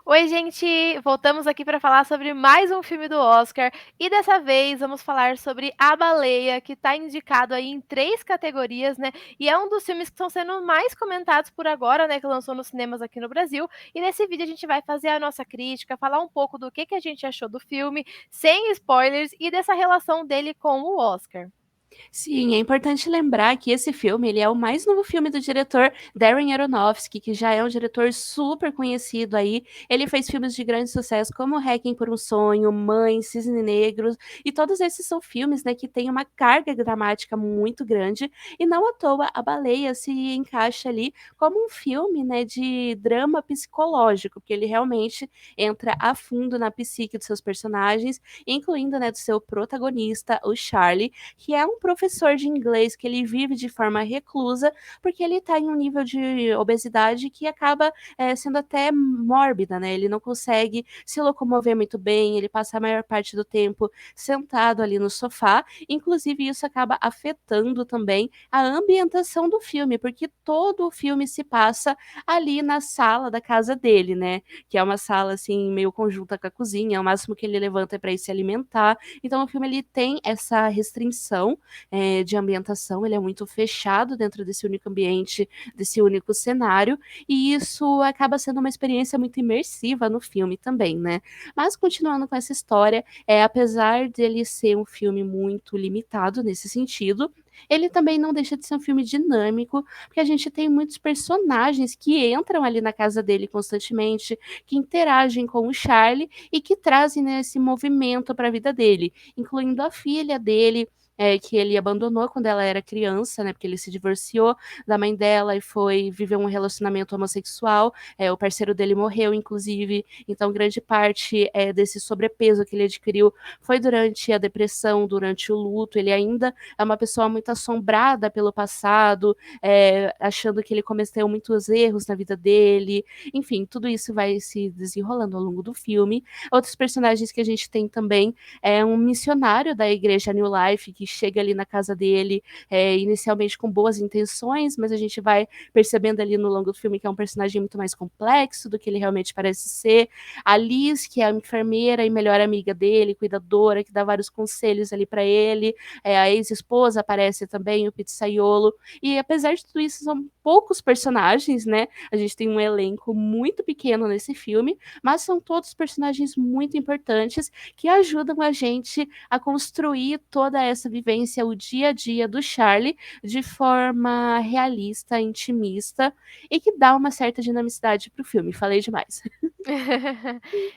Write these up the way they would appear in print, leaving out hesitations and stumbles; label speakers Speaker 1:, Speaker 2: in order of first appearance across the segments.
Speaker 1: Oi, gente! Voltamos aqui para falar sobre mais um filme do Oscar e dessa vez vamos falar sobre A Baleia, que está indicado aí em 3 categorias, né? E é um dos filmes que estão sendo mais comentados por agora, né? Que lançou nos cinemas aqui no Brasil. E nesse vídeo a gente vai fazer a nossa crítica, falar um pouco do que a gente achou do filme, sem spoilers, e dessa relação dele com o Oscar.
Speaker 2: Sim, é importante lembrar que esse filme, ele é o mais novo filme do diretor Darren Aronofsky, que já é um diretor super conhecido aí. Ele fez filmes de grande sucesso como Requiem por um Sonho, Mãe, Cisne Negro, e todos esses são filmes, né, que têm uma carga dramática muito grande, e não à toa A Baleia se encaixa ali como um filme, né, de drama psicológico, porque ele realmente entra a fundo na psique dos seus personagens, incluindo, né, do seu protagonista, o Charlie, que é um professor de inglês que ele vive de forma reclusa, porque ele está em um nível de obesidade que acaba sendo até mórbida, né? Ele não consegue se locomover muito bem, ele passa a maior parte do tempo sentado ali no sofá, inclusive isso acaba afetando também a ambientação do filme, porque todo o filme se passa ali na sala da casa dele, né? Que é uma sala assim meio conjunta com a cozinha, o máximo que ele levanta é para ir se alimentar. Então o filme ele tem essa restrição de ambientação, ele é muito fechado dentro desse único ambiente, desse único cenário, e isso acaba sendo uma experiência muito imersiva no filme também, né? Mas continuando com essa história, apesar dele ser um filme muito limitado nesse sentido, ele também não deixa de ser um filme dinâmico, porque a gente tem muitos personagens que entram ali na casa dele constantemente, que interagem com o Charlie e que trazem, né, esse movimento para a vida dele, incluindo a filha dele, que ele abandonou quando ela era criança, né, porque ele se divorciou da mãe dela e foi viver um relacionamento homossexual. O parceiro dele morreu, inclusive, então grande parte desse sobrepeso que ele adquiriu foi durante a depressão, durante o luto. Ele ainda é uma pessoa muito assombrada pelo passado, achando que ele cometeu muitos erros na vida dele. Enfim, tudo isso vai se desenrolando ao longo do filme. Outros personagens que a gente tem também é um missionário da igreja New Life que chega ali na casa dele, inicialmente com boas intenções, mas a gente vai percebendo ali no longo do filme que é um personagem muito mais complexo do que ele realmente parece ser. A Liz, que é a enfermeira e melhor amiga dele, cuidadora, que dá vários conselhos ali para ele. A ex-esposa aparece também, o pizzaiolo. E apesar de tudo isso, são poucos personagens, né? A gente tem um elenco muito pequeno nesse filme, mas são todos personagens muito importantes que ajudam a gente a construir toda essa vivência, o dia a dia do Charlie, de forma realista, intimista e que dá uma certa dinamicidade pro filme. Falei demais.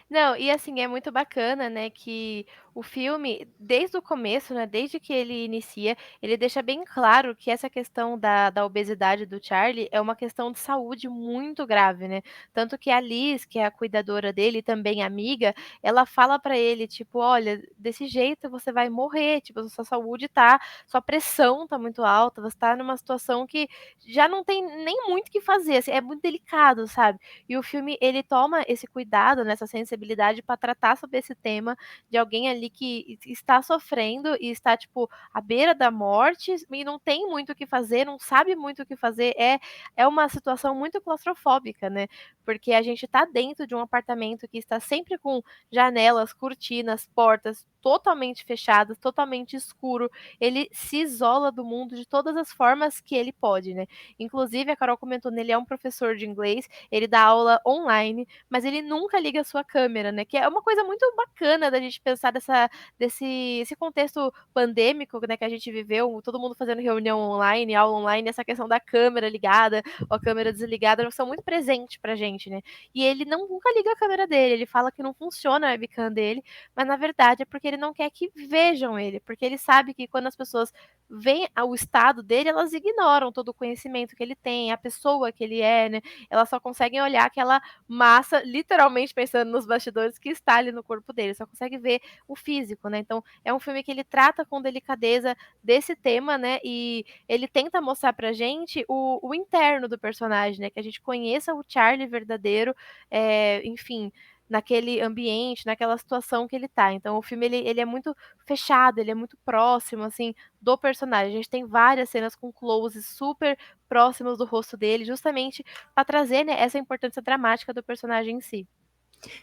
Speaker 1: Não, e assim, é muito bacana, né, que o filme, desde o começo, né, desde que ele inicia, ele deixa bem claro que essa questão da obesidade do Charlie é uma questão de saúde muito grave, né? Tanto que a Liz, que é a cuidadora dele, e também amiga, ela fala pra ele, tipo, olha, desse jeito você vai morrer, tipo, a sua saúde tá, sua pressão tá muito alta, você tá numa situação que já não tem nem muito o que fazer, assim, é muito delicado, sabe? E o filme, ele toma esse cuidado, né, essa sensibilidade para tratar sobre esse tema de alguém ali que está sofrendo e está, tipo, à beira da morte e não tem muito o que fazer, não sabe muito o que fazer. É uma situação muito claustrofóbica, né, porque a gente tá dentro de um apartamento que está sempre com janelas, cortinas, portas totalmente fechadas, totalmente escuro. Ele se isola do mundo de todas as formas que ele pode, né. Inclusive, a Carol comentou, né, ele é um professor de inglês, ele dá aula online, mas ele nunca liga a sua câmera, né, que é uma coisa muito bacana da gente pensar desse esse contexto pandêmico, né, que a gente viveu, todo mundo fazendo reunião online, aula online, essa questão da câmera ligada ou a câmera desligada são muito presente pra gente, né. E ele nunca liga a câmera dele, ele fala que não funciona a webcam dele, mas na verdade é porque ele não quer que vejam ele, porque ele sabe que quando as pessoas veem o estado dele, elas ignoram todo o conhecimento que ele tem, a pessoa que ele é, né, elas só conseguem olhar aquela massa, literalmente pensando nos bastidores, que está ali no corpo dele, só consegue ver o físico, né. Então é um filme que ele trata com delicadeza desse tema, né, e ele tenta mostrar pra gente o interno do personagem, né, que a gente conheça o Charlie verdadeiro, enfim, naquele ambiente, naquela situação que ele tá. Então o filme ele é muito fechado, ele é muito próximo, assim, do personagem. A gente tem várias cenas com closes super próximos do rosto dele, justamente para trazer, né, essa importância dramática do personagem em si.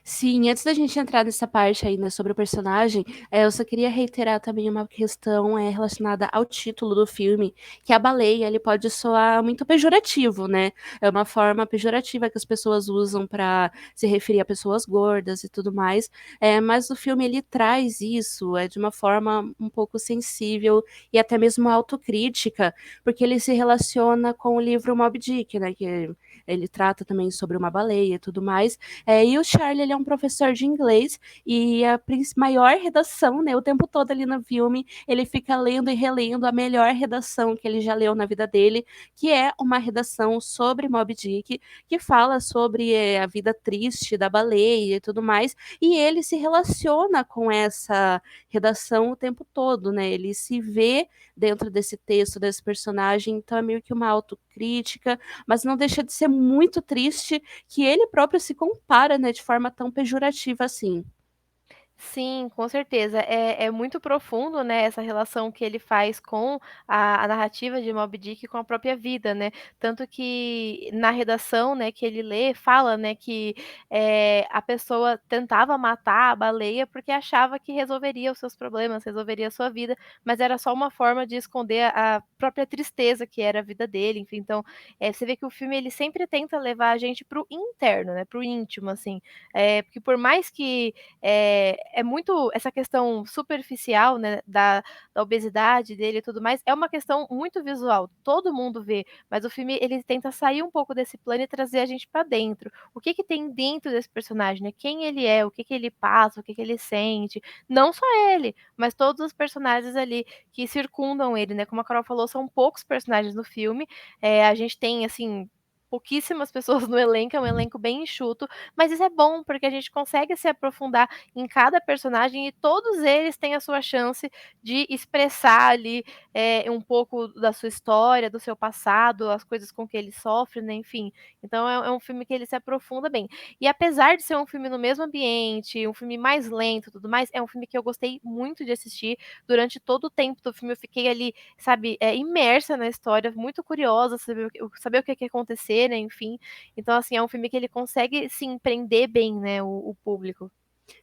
Speaker 2: Sim, antes da gente entrar nessa parte aí, né, sobre o personagem, eu só queria reiterar também uma questão, relacionada ao título do filme, que a baleia, ele pode soar muito pejorativo, né, é uma forma pejorativa que as pessoas usam para se referir a pessoas gordas e tudo mais, mas o filme ele traz isso, de uma forma um pouco sensível e até mesmo autocrítica, porque ele se relaciona com o livro Moby Dick, né, que ele trata também sobre uma baleia e tudo mais, e o Charlie, ele é um professor de inglês e a maior redação, né, o tempo todo ali no filme, ele fica lendo e relendo a melhor redação que ele já leu na vida dele, que é uma redação sobre Moby Dick, que fala sobre a vida triste da baleia e tudo mais, e ele se relaciona com essa redação o tempo todo, né, ele se vê dentro desse texto, desse personagem, então é meio que uma autocrítica, mas não deixa de ser muito triste que ele próprio se compara, né, de forma tão pejorativa assim.
Speaker 1: Sim, com certeza. É muito profundo, né, essa relação que ele faz com a narrativa de Moby Dick com a própria vida, né. Tanto que na redação, né, que ele lê, fala, né, que, a pessoa tentava matar a baleia porque achava que resolveria os seus problemas, resolveria a sua vida, mas era só uma forma de esconder a própria tristeza que era a vida dele, enfim. Então, você vê que o filme ele sempre tenta levar a gente para o interno, né, para o íntimo, assim. Porque por mais que é muito essa questão superficial, né, da obesidade dele e tudo mais, é uma questão muito visual, todo mundo vê, mas o filme ele tenta sair um pouco desse plano e trazer a gente pra dentro. O que que tem dentro desse personagem, né, quem ele é, o que que ele passa, o que que ele sente, não só ele, mas todos os personagens ali que circundam ele, né, como a Carol falou, são poucos personagens no filme, a gente tem, assim, pouquíssimas pessoas no elenco, é um elenco bem enxuto, mas isso é bom, porque a gente consegue se aprofundar em cada personagem e todos eles têm a sua chance de expressar ali, um pouco da sua história, do seu passado, as coisas com que ele sofre, né, enfim. Então é um filme que ele se aprofunda bem. E apesar de ser um filme no mesmo ambiente, um filme mais lento e tudo mais, é um filme que eu gostei muito de assistir. Durante todo o tempo do filme eu fiquei ali, sabe, imersa na história, muito curiosa, saber o que que ia acontecer, né, enfim. Então, assim, é um filme que ele consegue, sim, prender bem, né, o público.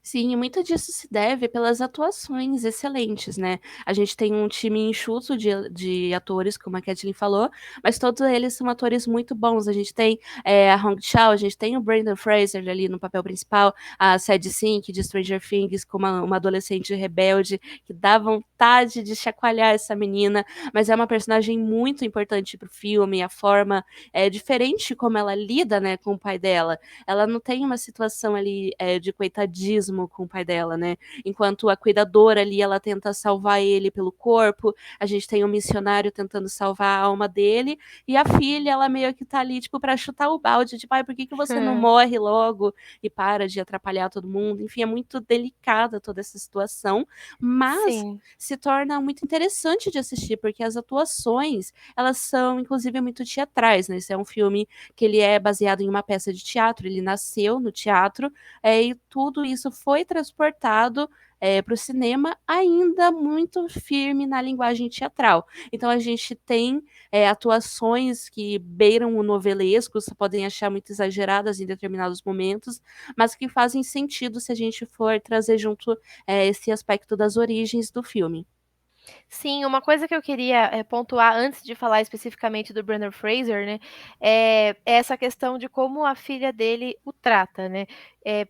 Speaker 2: Sim, e muito disso se deve pelas atuações excelentes, né. A gente tem um time enxuto de atores, como a Kathleen falou, mas todos eles são atores muito bons. A gente tem, a Hong Chau, a gente tem o Brendan Fraser ali no papel principal, a Sadie Sink de Stranger Things como uma adolescente rebelde, que dá vontade de chacoalhar essa menina, mas é uma personagem muito importante para o filme, a forma, diferente como ela lida, né, com o pai dela. Ela não tem uma situação ali, de coitadismo com o pai dela, né, enquanto a cuidadora ali, ela tenta salvar ele pelo corpo, a gente tem um missionário tentando salvar a alma dele, e a filha, ela meio que tá ali, tipo, pra chutar o balde, tipo: "Ai, por que que você não morre logo e para de atrapalhar todo mundo?". Enfim, é muito delicada toda essa situação, mas
Speaker 1: Sim.
Speaker 2: se torna muito interessante de assistir, porque as atuações, elas são inclusive muito teatrais, né, esse é um filme que ele é baseado em uma peça de teatro, ele nasceu no teatro, e tudo isso foi transportado, para o cinema ainda muito firme na linguagem teatral. Então a gente tem, atuações que beiram o novelesco, você podem achar muito exageradas em determinados momentos, mas que fazem sentido se a gente for trazer junto, esse aspecto das origens do filme.
Speaker 1: Sim, uma coisa que eu queria, pontuar antes de falar especificamente do Brendan Fraser, né, é essa questão de como a filha dele o trata, né. Eh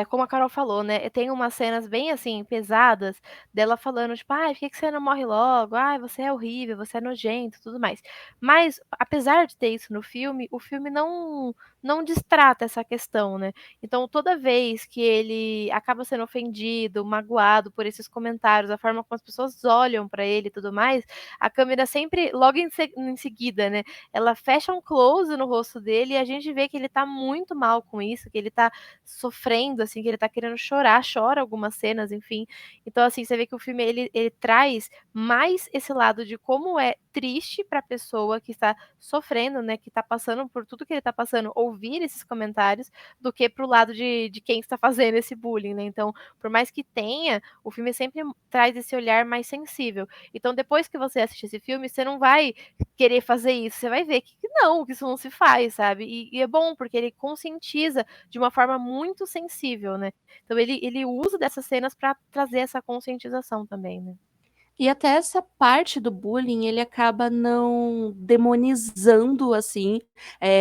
Speaker 1: como a Carol falou, né, tem umas cenas bem, assim, pesadas dela falando, tipo: "Ai, por que que você não morre logo? Ai, você é horrível, você é nojento", tudo mais. Mas, apesar de ter isso no filme, o filme não destrata essa questão, né. Então toda vez que ele acaba sendo ofendido, magoado por esses comentários, a forma como as pessoas olham pra ele e tudo mais, a câmera sempre logo em seguida, né, ela fecha um close no rosto dele e a gente vê que ele tá muito mal com isso, que ele tá sofrendo, assim, que ele tá querendo chorar, chora algumas cenas, enfim. Então, assim, você vê que o filme ele traz mais esse lado de como é triste para a pessoa que está sofrendo, né, que está passando por tudo que ele está passando, ouvir esses comentários, do que para o lado de quem está fazendo esse bullying, né. Então, por mais que tenha, o filme sempre traz esse olhar mais sensível. Então, depois que você assistir esse filme, você não vai querer fazer isso, você vai ver que não, que isso não se faz, sabe. E é bom, porque ele conscientiza de uma forma muito sensível, né. Então ele usa dessas cenas para trazer essa conscientização também, né.
Speaker 2: E até essa parte do bullying, ele acaba não demonizando, assim,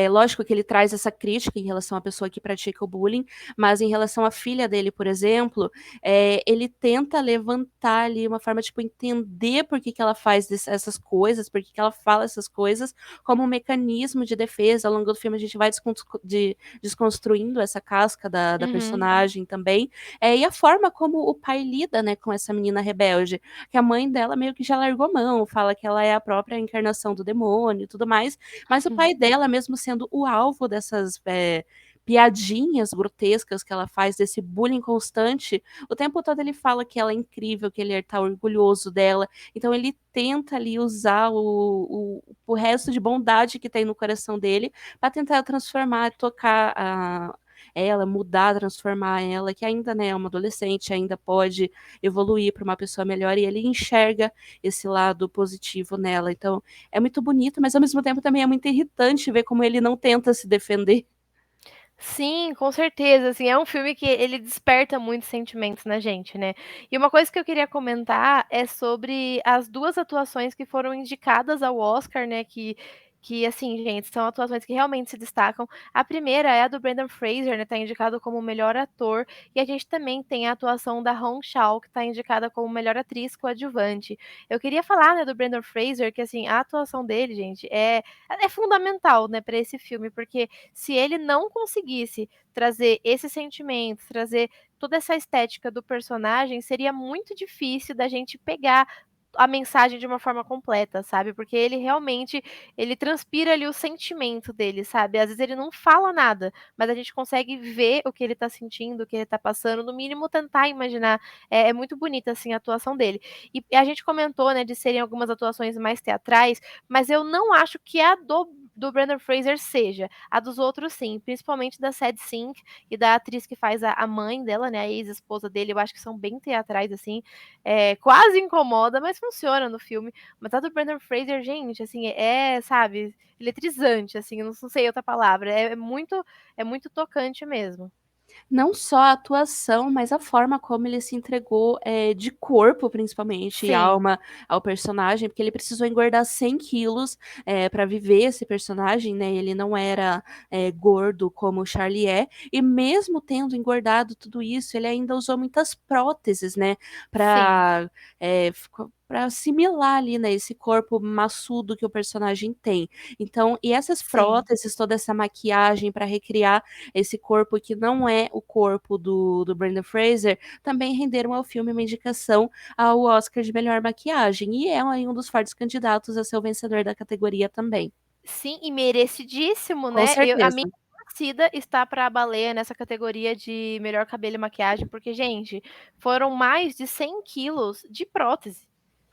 Speaker 2: lógico que ele traz essa crítica em relação à pessoa que pratica o bullying, mas em relação à filha dele, por exemplo, ele tenta levantar ali uma forma, tipo, entender por que que ela faz essas coisas, por que que ela fala essas coisas, como um mecanismo de defesa. Ao longo do filme a gente vai desconstruindo essa casca da
Speaker 1: Uhum.
Speaker 2: personagem também, e a forma como o pai lida, né, com essa menina rebelde, que a mãe dela meio que já largou mão, fala que ela é a própria encarnação do demônio e tudo mais, mas o pai dela, mesmo sendo o alvo dessas, piadinhas grotescas que ela faz, desse bullying constante, o tempo todo ele fala que ela é incrível, que ele tá orgulhoso dela, então ele tenta ali usar o resto de bondade que tem no coração dele para tentar transformar, tocar ela, mudar, transformar ela, que ainda, né, é uma adolescente, ainda pode evoluir para uma pessoa melhor, e ele enxerga esse lado positivo nela. Então, é muito bonito, mas ao mesmo tempo também é muito irritante ver como ele não tenta se defender.
Speaker 1: Sim, com certeza, assim, é um filme que ele desperta muitos sentimentos na gente, né. E uma coisa que eu queria comentar é sobre as 2 atuações que foram indicadas ao Oscar, né, que assim, gente, são atuações que realmente se destacam. A primeira é a do Brendan Fraser, né, tá indicado como melhor ator, e a gente também tem a atuação da Hong Chau, que tá indicada como melhor atriz coadjuvante. Eu queria falar, né, do Brendan Fraser, que assim, a atuação dele, gente, é fundamental, né, pra esse filme, porque se ele não conseguisse trazer esses sentimentos, trazer toda essa estética do personagem, seria muito difícil da gente pegar a mensagem de uma forma completa, sabe, porque ele realmente, ele transpira ali o sentimento dele, sabe. Às vezes ele não fala nada, mas a gente consegue ver o que ele tá sentindo, o que ele tá passando, no mínimo tentar imaginar. É muito bonita, assim, a atuação dele. E a gente comentou, né, de serem algumas atuações mais teatrais, mas eu não acho que a do Brendan Fraser seja. A dos outros sim, principalmente da Sadie Sink e da atriz que faz a mãe dela, né, a ex-esposa dele, eu acho que são bem teatrais, assim, quase incomoda, mas funciona no filme. Mas a do Brendan Fraser, gente, assim, sabe, eletrizante, assim, eu não sei outra palavra, é muito tocante mesmo.
Speaker 2: Não só a atuação, mas a forma como ele se entregou, de corpo, principalmente, e
Speaker 1: Sim,
Speaker 2: alma ao personagem, porque ele precisou engordar 100 quilos, pra viver esse personagem, né, ele não era, gordo como o Charlie é, e mesmo tendo engordado tudo isso, ele ainda usou muitas próteses, né,
Speaker 1: sim,
Speaker 2: pra, pra assimilar ali, né, esse corpo maçudo que o personagem tem. Então, e essas
Speaker 1: sim.
Speaker 2: próteses, toda essa maquiagem para recriar esse corpo que não é o corpo do Brendan Fraser, também renderam ao filme uma indicação ao Oscar de melhor maquiagem, e é aí um dos fortes candidatos a ser o vencedor da categoria também.
Speaker 1: Sim, e merecidíssimo,
Speaker 2: Com
Speaker 1: né. A minha
Speaker 2: certeza.
Speaker 1: torcida está para a Baleia nessa categoria de melhor cabelo e maquiagem, porque, gente, foram mais de 100 quilos de prótese,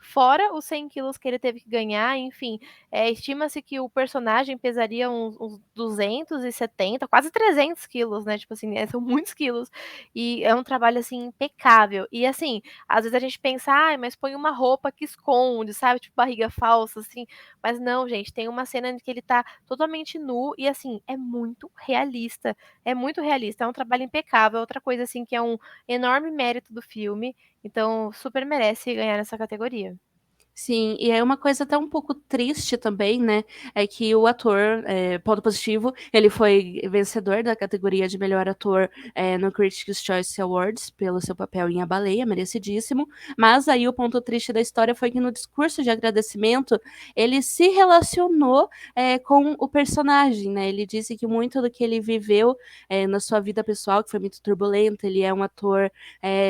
Speaker 1: fora os 100 quilos que ele teve que ganhar, enfim, estima-se que o personagem pesaria uns 270, quase 300 quilos, né, tipo assim, são muitos quilos, e é um trabalho, assim, impecável. E, assim, às vezes a gente pensa: "Ai, mas põe uma roupa que esconde", sabe, tipo barriga falsa, assim, mas não, gente, tem uma cena em que ele tá totalmente nu e, assim, é muito realista, é um trabalho impecável, outra coisa, assim, que é um enorme mérito do filme, então super merece ganhar nessa categoria.
Speaker 2: Sim, e é uma coisa até um pouco triste também, né, é que o ator, ponto positivo, ele foi vencedor da categoria de melhor ator, no Critics' Choice Awards, pelo seu papel em A Baleia, merecidíssimo, mas aí o ponto triste da história foi que no discurso de agradecimento, ele se relacionou, com o personagem, né, ele disse que muito do que ele viveu, na sua vida pessoal, que foi muito turbulenta, ele é um ator,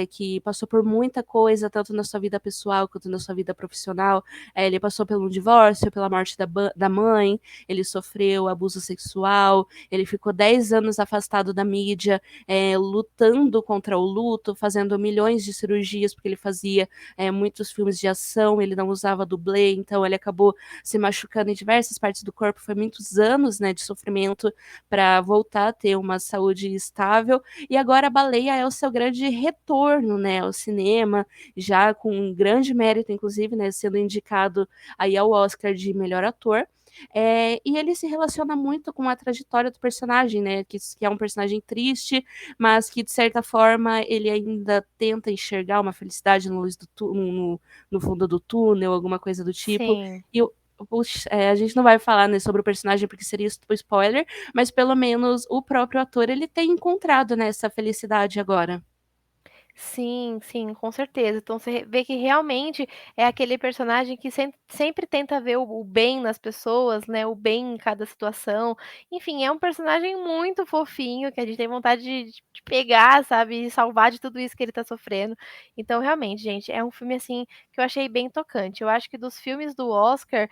Speaker 2: que passou por muita coisa, tanto na sua vida pessoal quanto na sua vida profissional, emocional. Ele passou pelo divórcio, pela morte da mãe, ele sofreu abuso sexual, ele ficou 10 anos afastado da mídia, lutando contra o luto, fazendo milhões de cirurgias, porque ele fazia muitos filmes de ação, ele não usava dublê, então ele acabou se machucando em diversas partes do corpo. Foi muitos anos, né, de sofrimento para voltar a ter uma saúde estável. E agora a Baleia é o seu grande retorno, né, ao cinema, já com um grande mérito, inclusive, né, sendo indicado aí ao Oscar de melhor ator. E ele se relaciona muito com a trajetória do personagem, né, que é um personagem triste, mas que de certa forma ele ainda tenta enxergar uma felicidade no, luz do no fundo do túnel, alguma coisa do tipo.
Speaker 1: Sim.
Speaker 2: E a gente não vai falar, né, sobre o personagem porque seria spoiler, mas pelo menos o próprio ator ele tem encontrado, né, essa felicidade agora.
Speaker 1: Sim, sim, com certeza. Então você vê que realmente é aquele personagem que sempre tenta ver o bem nas pessoas, né, o bem em cada situação. Enfim, é um personagem muito fofinho, que a gente tem vontade de pegar, sabe, e salvar de tudo isso que ele tá sofrendo. Então, realmente, gente, é um filme, assim, que eu achei bem tocante. Eu acho que dos filmes do Oscar,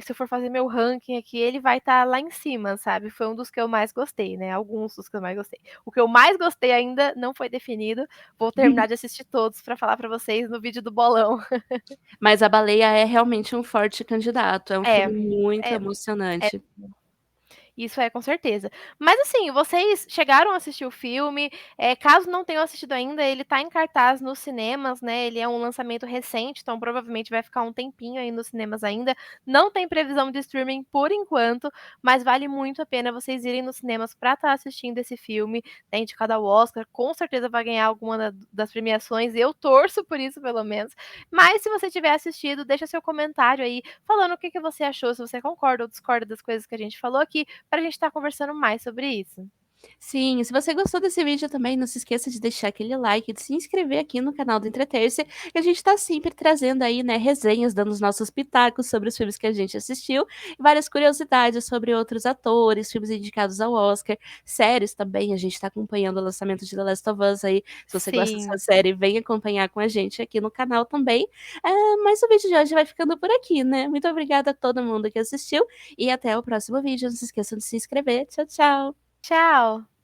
Speaker 1: se eu for fazer meu ranking aqui, ele vai estar lá em cima, sabe. Foi um dos que eu mais gostei, né, alguns dos que eu mais gostei. O que eu mais gostei ainda não foi definido. Vou terminar de assistir todos pra falar pra vocês no vídeo do bolão.
Speaker 2: Mas A Baleia é realmente um forte candidato, é um
Speaker 1: É,
Speaker 2: filme muito
Speaker 1: é, é.
Speaker 2: emocionante.
Speaker 1: Isso é, com certeza. Mas assim, vocês chegaram a assistir o filme, caso não tenham assistido ainda, ele tá em cartaz nos cinemas, né, ele é um lançamento recente, então provavelmente vai ficar um tempinho aí nos cinemas ainda. Não tem previsão de streaming por enquanto, mas vale muito a pena vocês irem nos cinemas pra estar assistindo esse filme, tá indicado ao Oscar, com certeza vai ganhar alguma das premiações, eu torço por isso pelo menos. Mas se você tiver assistido, deixa seu comentário aí, falando o que que você achou, se você concorda ou discorda das coisas que a gente falou aqui, para a gente estar conversando mais sobre isso.
Speaker 2: Sim, se você gostou desse vídeo também, não se esqueça de deixar aquele like, de se inscrever aqui no canal do Entreter-se, que a gente tá sempre trazendo aí, né, resenhas, dando os nossos pitacos sobre os filmes que a gente assistiu, várias curiosidades sobre outros atores, filmes indicados ao Oscar, séries também, a gente tá acompanhando o lançamento de The Last of Us aí, se você gosta dessa
Speaker 1: Sim.
Speaker 2: série, vem acompanhar com a gente aqui no canal também. Mas o vídeo de hoje vai ficando por aqui, né, muito obrigada a todo mundo que assistiu, e até o próximo vídeo, não se esqueçam de se inscrever, tchau, tchau!
Speaker 1: Tchau.